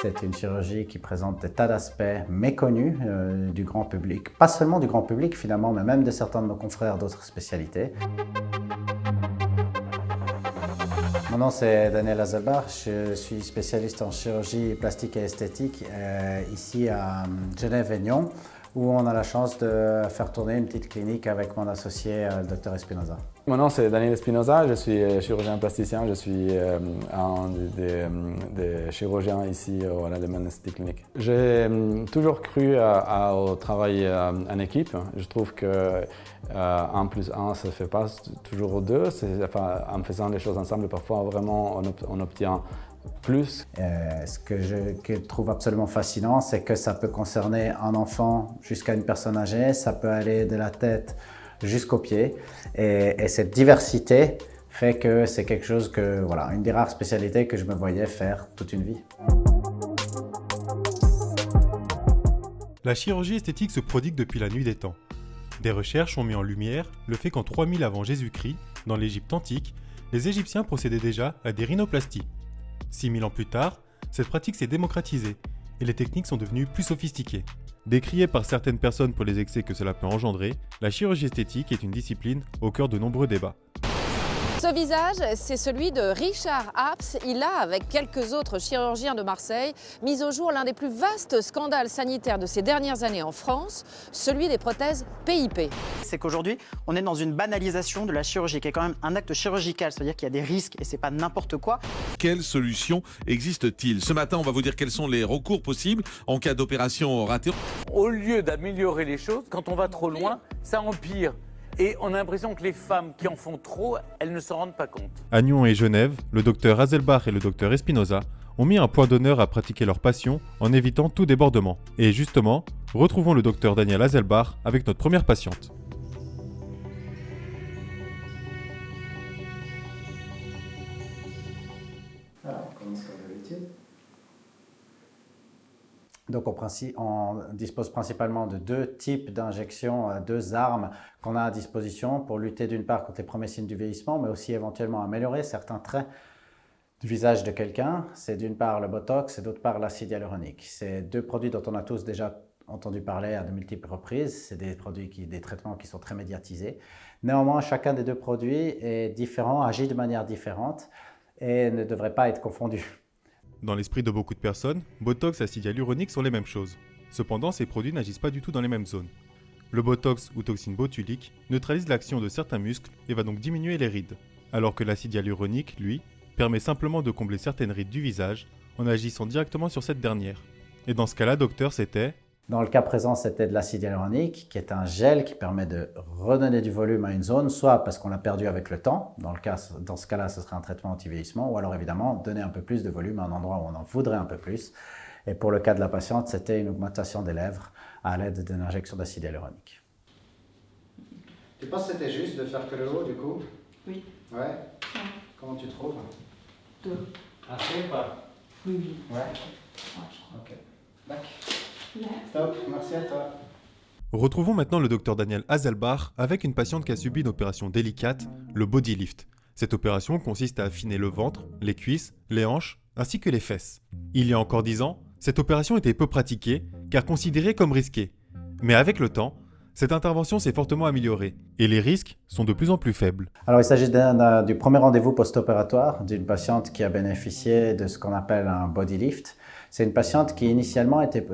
C'est une chirurgie qui présente des tas d'aspects méconnus du grand public. Pas seulement du grand public finalement, mais même de certains de nos confrères d'autres spécialités. Mon nom c'est Daniel Haselbach, je suis spécialiste en chirurgie plastique et esthétique ici à Genève et Nyon, où on a la chance de faire tourner une petite clinique avec mon associé, le Dr Espinosa. Mon nom c'est Daniel Espinosa, je suis chirurgien plasticien, je suis un des chirurgiens ici à la Lehman Aesthetic Clinic. J'ai toujours cru au travail en équipe. Je trouve que 1 plus 1 ça ne fait pas toujours 2. En faisant les choses ensemble, parfois vraiment on obtient plus. Ce que je trouve absolument fascinant, c'est que ça peut concerner un enfant jusqu'à une personne âgée, ça peut aller de la tête jusqu'aux pieds. Et cette diversité fait que c'est quelque chose que, voilà, une des rares spécialités que je me voyais faire toute une vie. La chirurgie esthétique se prodigue depuis la nuit des temps. Des recherches ont mis en lumière le fait qu'en 3000 avant Jésus-Christ, dans l'Égypte antique, les Égyptiens procédaient déjà à des rhinoplasties. 6000 ans plus tard, cette pratique s'est démocratisée et les techniques sont devenues plus sophistiquées. Décriée par certaines personnes pour les excès que cela peut engendrer, la chirurgie esthétique est une discipline au cœur de nombreux débats. Ce visage, c'est celui de Richard Apps. Il a, avec quelques autres chirurgiens de Marseille, mis au jour l'un des plus vastes scandales sanitaires de ces dernières années en France, celui des prothèses PIP. C'est qu'aujourd'hui, on est dans une banalisation de la chirurgie, qui est quand même un acte chirurgical, c'est-à-dire qu'il y a des risques et c'est pas n'importe quoi. Quelles solutions existe-t-il? Ce matin, on va vous dire quels sont les recours possibles en cas d'opération ratée. Au lieu d'améliorer les choses, quand on va trop loin, ça empire. Et on a l'impression que les femmes qui en font trop, elles ne s'en rendent pas compte. À Nyon et Genève, le docteur Haselbach et le docteur Espinosa ont mis un point d'honneur à pratiquer leur passion en évitant tout débordement. Et justement, retrouvons le docteur Daniel Haselbach avec notre première patiente. Voilà, on commence comme d'habitude. Donc on dispose principalement de 2 types d'injections, 2 armes qu'on a à disposition pour lutter d'une part contre les premiers signes du vieillissement, mais aussi éventuellement améliorer certains traits du visage de quelqu'un. C'est d'une part le Botox et d'autre part l'acide hyaluronique. C'est 2 produits dont on a tous déjà entendu parler à de multiples reprises. C'est des traitements qui sont très médiatisés. Néanmoins, chacun des 2 produits est différent, agit de manière différente et ne devrait pas être confondu. Dans l'esprit de beaucoup de personnes, Botox et acide hyaluronique sont les mêmes choses. Cependant, ces produits n'agissent pas du tout dans les mêmes zones. Le Botox ou toxine botulique neutralise l'action de certains muscles et va donc diminuer les rides, alors que l'acide hyaluronique, lui, permet simplement de combler certaines rides du visage en agissant directement sur cette dernière. Et dans ce cas-là, docteur, c'était... Dans le cas présent, c'était de l'acide hyaluronique, qui est un gel qui permet de redonner du volume à une zone, soit parce qu'on l'a perdu avec le temps, dans ce cas-là, ce serait un traitement anti-vieillissement, ou alors évidemment, donner un peu plus de volume à un endroit où on en voudrait un peu plus. Et pour le cas de la patiente, c'était une augmentation des lèvres à l'aide d'une injection d'acide hyaluronique. Tu penses que c'était juste de faire que le haut, du coup? Oui. Ouais. Comment tu trouves? 2. Assez ou pas? Oui. Ouais. Ok. D'accord. Top, merci à toi. Retrouvons maintenant le docteur Daniel Haselbach avec une patiente qui a subi une opération délicate, le body lift. Cette opération consiste à affiner le ventre, les cuisses, les hanches, ainsi que les fesses. Il y a encore 10 ans, cette opération était peu pratiquée, car considérée comme risquée. Mais avec le temps, cette intervention s'est fortement améliorée, et les risques sont de plus en plus faibles. Alors il s'agit du premier rendez-vous post-opératoire d'une patiente qui a bénéficié de ce qu'on appelle un body lift. C'est une patiente qui initialement était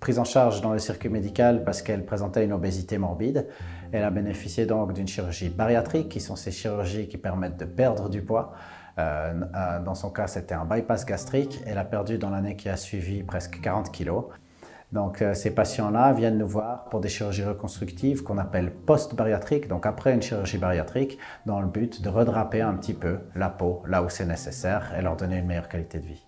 prise en charge dans le circuit médical parce qu'elle présentait une obésité morbide. Elle a bénéficié donc d'une chirurgie bariatrique, qui sont ces chirurgies qui permettent de perdre du poids. Dans son cas, c'était un bypass gastrique. Elle a perdu dans l'année qui a suivi presque 40 kilos. Donc ces patients-là viennent nous voir pour des chirurgies reconstructives qu'on appelle post-bariatriques, donc après une chirurgie bariatrique, dans le but de redraper un petit peu la peau là où c'est nécessaire et leur donner une meilleure qualité de vie.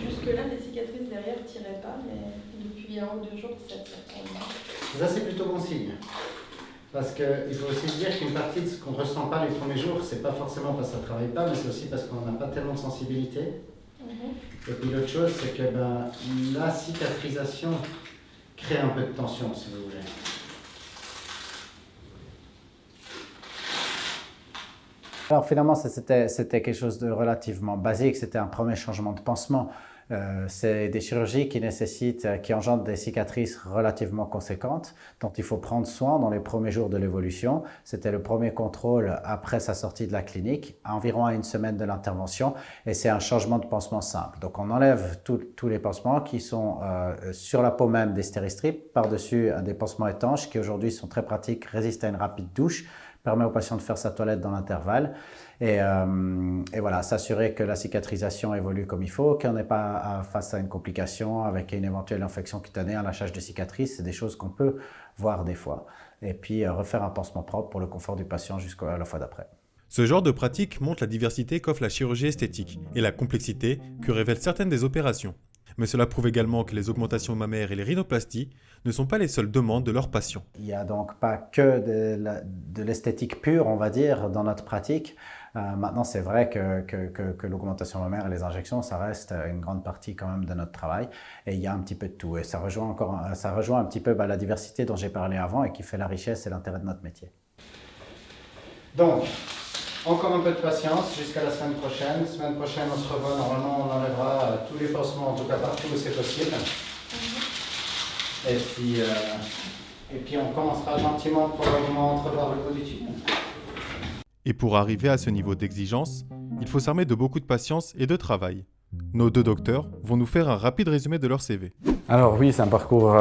Jusque-là, les cicatrices derrière ne tiraient pas, mais depuis 1 ou 2 jours, ça tire. Ça, c'est plutôt bon signe. Parce qu'il faut aussi se dire qu'une partie de ce qu'on ne ressent pas les premiers jours, c'est pas forcément parce que ça ne travaille pas, mais c'est aussi parce qu'on n'a pas tellement de sensibilité. Et puis l'autre chose, c'est que la cicatrisation crée un peu de tension, si vous voulez. Alors finalement, c'était quelque chose de relativement basique, c'était un premier changement de pansement. C'est des chirurgies qui engendrent des cicatrices relativement conséquentes, dont il faut prendre soin dans les premiers jours de l'évolution. C'était le premier contrôle après sa sortie de la clinique, environ à une semaine de l'intervention, et c'est un changement de pansement simple. Donc on enlève tous les pansements qui sont sur la peau même des stéristrips, par-dessus des pansements étanches qui aujourd'hui sont très pratiques, résistent à une rapide douche, permet au patient de faire sa toilette dans l'intervalle et voilà, s'assurer que la cicatrisation évolue comme il faut, qu'on n'est pas face à une complication avec une éventuelle infection cutanée, un lâchage de cicatrice, c'est des choses qu'on peut voir des fois. Et puis refaire un pansement propre pour le confort du patient jusqu'à la fois d'après. Ce genre de pratique montre la diversité qu'offre la chirurgie esthétique et la complexité que révèlent certaines des opérations. Mais cela prouve également que les augmentations mammaires et les rhinoplasties ne sont pas les seules demandes de leurs patients. Il n'y a donc pas que de l'esthétique pure, on va dire, dans notre pratique. Maintenant, c'est vrai que l'augmentation mammaire et les injections, ça reste une grande partie quand même de notre travail. Et il y a un petit peu de tout. Et ça rejoint un petit peu la diversité dont j'ai parlé avant et qui fait la richesse et l'intérêt de notre métier. Donc, encore un peu de patience jusqu'à la semaine prochaine. Semaine prochaine, on se revoit. Normalement, on enlèvera tous les pansements, en tout cas partout où c'est possible. Et puis, on commencera gentiment probablement à entrevoir le bout du tunnel. Et pour arriver à ce niveau d'exigence, il faut s'armer de beaucoup de patience et de travail. Nos deux docteurs vont nous faire un rapide résumé de leur CV. Alors oui, c'est un parcours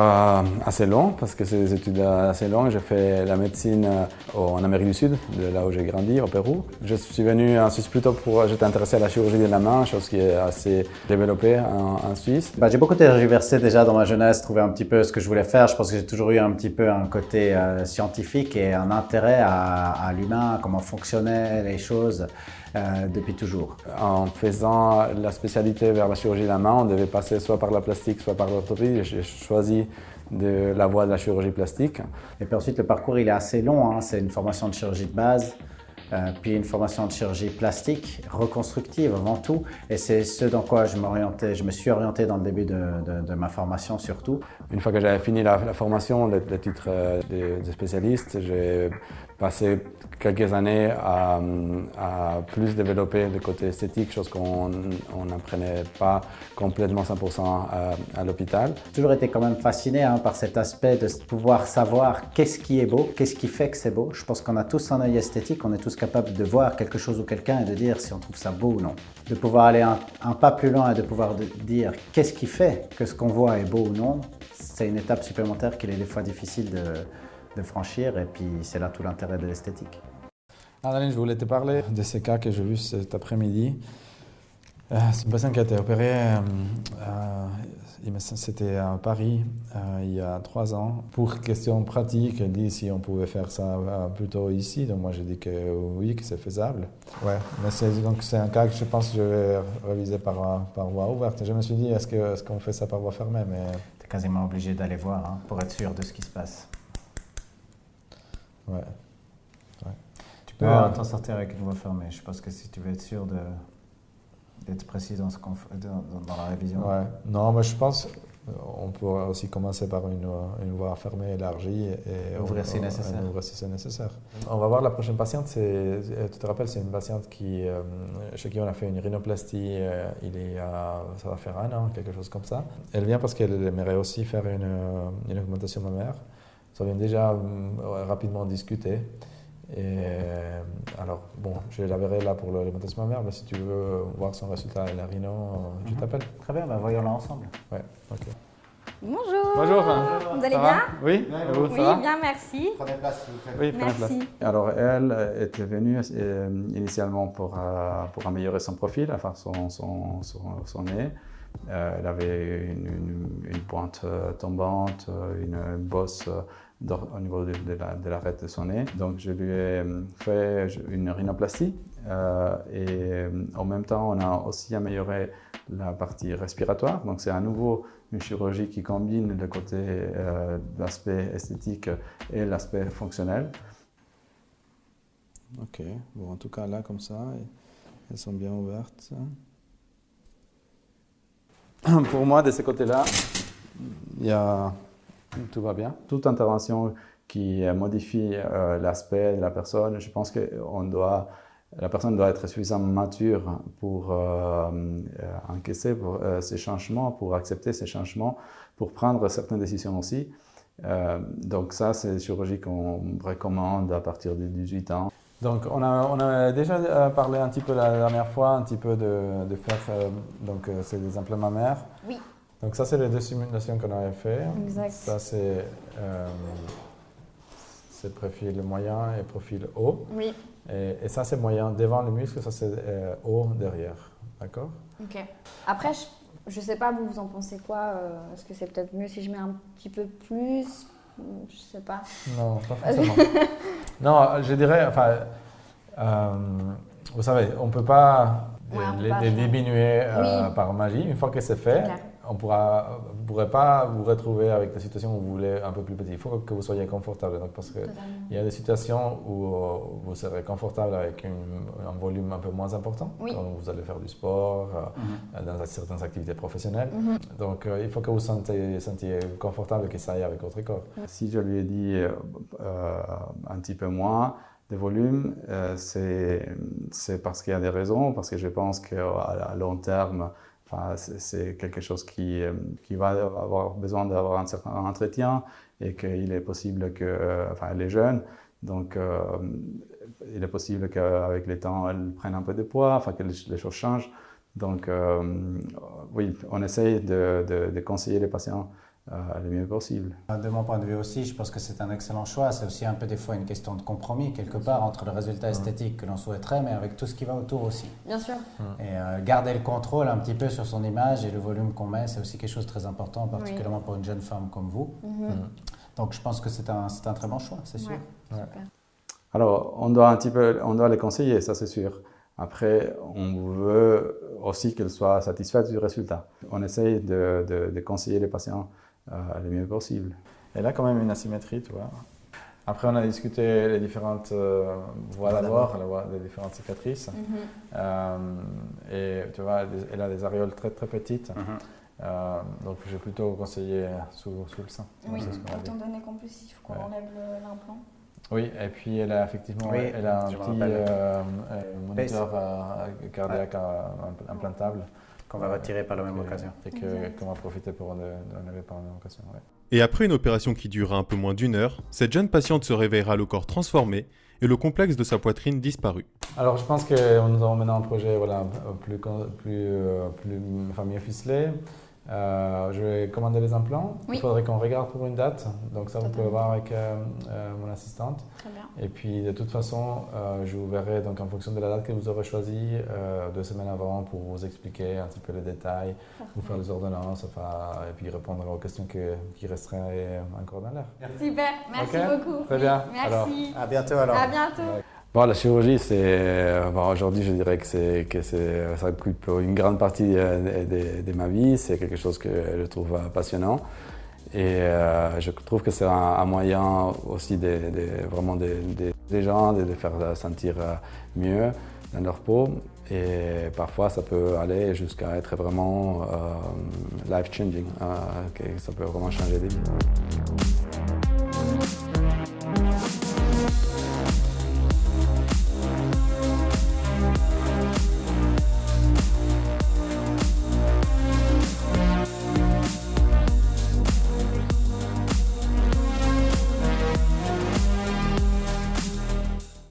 assez long parce que c'est des études assez longues. J'ai fait la médecine en Amérique du Sud, de là où j'ai grandi, au Pérou. Je suis venu en Suisse plutôt j'étais intéressé à la chirurgie de la main, chose qui est assez développée en Suisse. J'ai beaucoup tergiversé déjà dans ma jeunesse, trouvé un petit peu ce que je voulais faire. Je pense que j'ai toujours eu un petit peu un côté scientifique et un intérêt à l'humain, comment fonctionnaient les choses. Depuis toujours. En faisant la spécialité vers la chirurgie de la main, on devait passer soit par la plastique, soit par l'orthopédie. J'ai choisi la voie de la chirurgie plastique. Et puis ensuite, le parcours il est assez long. C'est une formation de chirurgie de base, puis une formation de chirurgie plastique, reconstructive avant tout. Et c'est ce dans quoi je me suis orienté dans le début de ma formation surtout. Une fois que j'avais fini la formation, le titre de spécialiste, j'ai passé quelques années à plus développer le côté esthétique, chose qu'on n'apprenait pas complètement 100% à l'hôpital. J'ai toujours été quand même fasciné par cet aspect de pouvoir savoir qu'est-ce qui est beau, qu'est-ce qui fait que c'est beau. Je pense qu'on a tous un œil esthétique, on est tous capables de voir quelque chose ou quelqu'un et de dire si on trouve ça beau ou non. De pouvoir aller un pas plus loin et de pouvoir dire qu'est-ce qui fait que ce qu'on voit est beau ou non, c'est une étape supplémentaire qu'il est des fois difficile de franchir et puis c'est là tout l'intérêt de l'esthétique. Adeline, je voulais te parler de ce cas que j'ai vu cet après-midi. C'est une personne qui a été opérée, c'était à Paris il y a 3 ans. Pour question pratique, elle dit si on pouvait faire ça plutôt ici. Donc moi j'ai dit que oui, que c'est faisable. Ouais, mais c'est un cas que je pense que je vais réviser par voie ouverte. Et je me suis dit, est-ce qu'on fait ça par voie fermée? Mais tu es quasiment obligé d'aller voir pour être sûr de ce qui se passe. Ouais. Tu peux t'en sortir avec une voie fermée. Je pense que si tu veux être sûr d'être précis dans la révision. Ouais. Non, mais je pense on peut aussi commencer par une voie fermée élargie et ouvrir si nécessaire. Ouvrir si c'est nécessaire. On va voir la prochaine patiente. Tu te rappelles, c'est une patiente chez qui on a fait une rhinoplastie ça va faire 1 an, quelque chose comme ça. Elle vient parce qu'elle aimerait aussi faire une augmentation mammaire. Ça vient déjà rapidement discuter. Et alors, bon, je la verrai là pour l'augmentation mammaire, mais si tu veux voir son résultat à la rhino, je t'appelle. Très bien, voyons-la ensemble. Ouais, ok. Bonjour. Bonjour. Vous allez bien? Oui, vous, ça va? Bien, merci. Prenez place, s'il vous plaît. Oui, prenez place. Alors, elle était venue initialement pour améliorer son profil, enfin son nez. Elle avait une pointe tombante, une bosse au niveau de l'arête de son nez. Donc je lui ai fait une rhinoplastie et en même temps on a aussi amélioré la partie respiratoire. Donc c'est à nouveau une chirurgie qui combine le côté l'aspect esthétique et l'aspect fonctionnel. Ok, bon en tout cas là comme ça, elles sont bien ouvertes. Pour moi, de ce côté-là, tout va bien. Toute intervention qui modifie l'aspect de la personne, je pense qu'on doit la personne doit être suffisamment mature pour encaisser ces changements, pour accepter ces changements, pour prendre certaines décisions aussi. Donc ça, c'est une chirurgie qu'on recommande à partir de 18 ans. Donc on a déjà parlé un petit peu la dernière fois, un petit peu de faire, c'est des implants mammaires. Oui. Donc ça, c'est les 2 simulations qu'on avait fait. Exact. Ça, c'est profil moyen et profil haut. Oui. Et ça, c'est moyen devant le muscle, ça, c'est haut derrière. D'accord? Ok. Après, je ne sais pas, vous en pensez quoi? Est-ce que c'est peut-être mieux si je mets un petit peu plus? Je sais pas. Non, pas forcément. Non, je dirais, vous savez, on ne peut pas les diminuer par magie. Une fois que c'est fait, vous ne pourrez pas vous retrouver avec des situations où vous voulez un peu plus petit. Il faut que vous soyez confortable. Donc, parce qu'il y a des situations où vous serez confortable avec un volume un peu moins important, quand vous allez faire du sport, dans certaines activités professionnelles. Donc, il faut que vous sentiez confortable et que ça aille avec votre corps. Si je lui ai dit un petit peu moins de volume, c'est parce qu'il y a des raisons, parce que je pense qu'à long terme, c'est quelque chose qui va avoir besoin d'avoir un certain entretien et qu'il est possible elle est jeune, donc il est possible qu'avec le temps, elle prenne un peu de poids, que les choses changent. Donc oui, on essaye de conseiller les patients le mieux possible. De mon point de vue aussi, je pense que c'est un excellent choix. C'est aussi un peu des fois une question de compromis quelque part entre le résultat esthétique que l'on souhaiterait, mais avec tout ce qui va autour aussi. Bien sûr. Et garder le contrôle un petit peu sur son image et le volume qu'on met, c'est aussi quelque chose de très important, particulièrement pour une jeune femme comme vous. Donc je pense que c'est un très bon choix, c'est sûr. Ouais. Alors on doit les conseiller, ça c'est sûr. Après, on veut aussi qu'elle soit satisfaite du résultat. On essaye de conseiller les patients le mieux possible. Elle a quand même une asymétrie, tu vois. Après, on a discuté les différentes voies d'abord, les différentes cicatrices. Et tu vois, elle a des aréoles très très petites. Donc, j'ai plutôt conseillé sous le sein. Oui, étant donné qu'en plus, il faut qu'on enlève l'implant. Oui, et puis elle a effectivement elle a un petit moniteur cardiaque implantable. Qu'on va retirer par la même occasion. Et qu'on va profiter pour l'enlever par la même occasion. Ouais. Et après une opération qui durera un peu moins d'1 heure, cette jeune patiente se réveillera le corps transformé et le complexe de sa poitrine disparu. Alors je pense qu'on nous avons maintenant un projet mieux ficelé. Je vais commander les implants. Il faudrait qu'on regarde pour une date. Donc ça, vous pouvez voir avec mon assistante. Très bien. Et puis de toute façon, je vous verrai donc, en fonction de la date que vous aurez choisie 2 semaines avant pour vous expliquer un petit peu les détails, vous faire les ordonnances, et puis répondre aux questions qui resteraient encore dans l'air. Super, merci beaucoup. Très bien. Merci. Alors, à bientôt alors. À bientôt. Bon, la chirurgie, aujourd'hui, je dirais que ça occupe une grande partie de ma vie. C'est quelque chose que je trouve passionnant. Et je trouve que c'est un moyen aussi vraiment des gens de les faire sentir mieux dans leur peau. Et parfois, ça peut aller jusqu'à être vraiment life-changing. Ça peut vraiment changer des vies.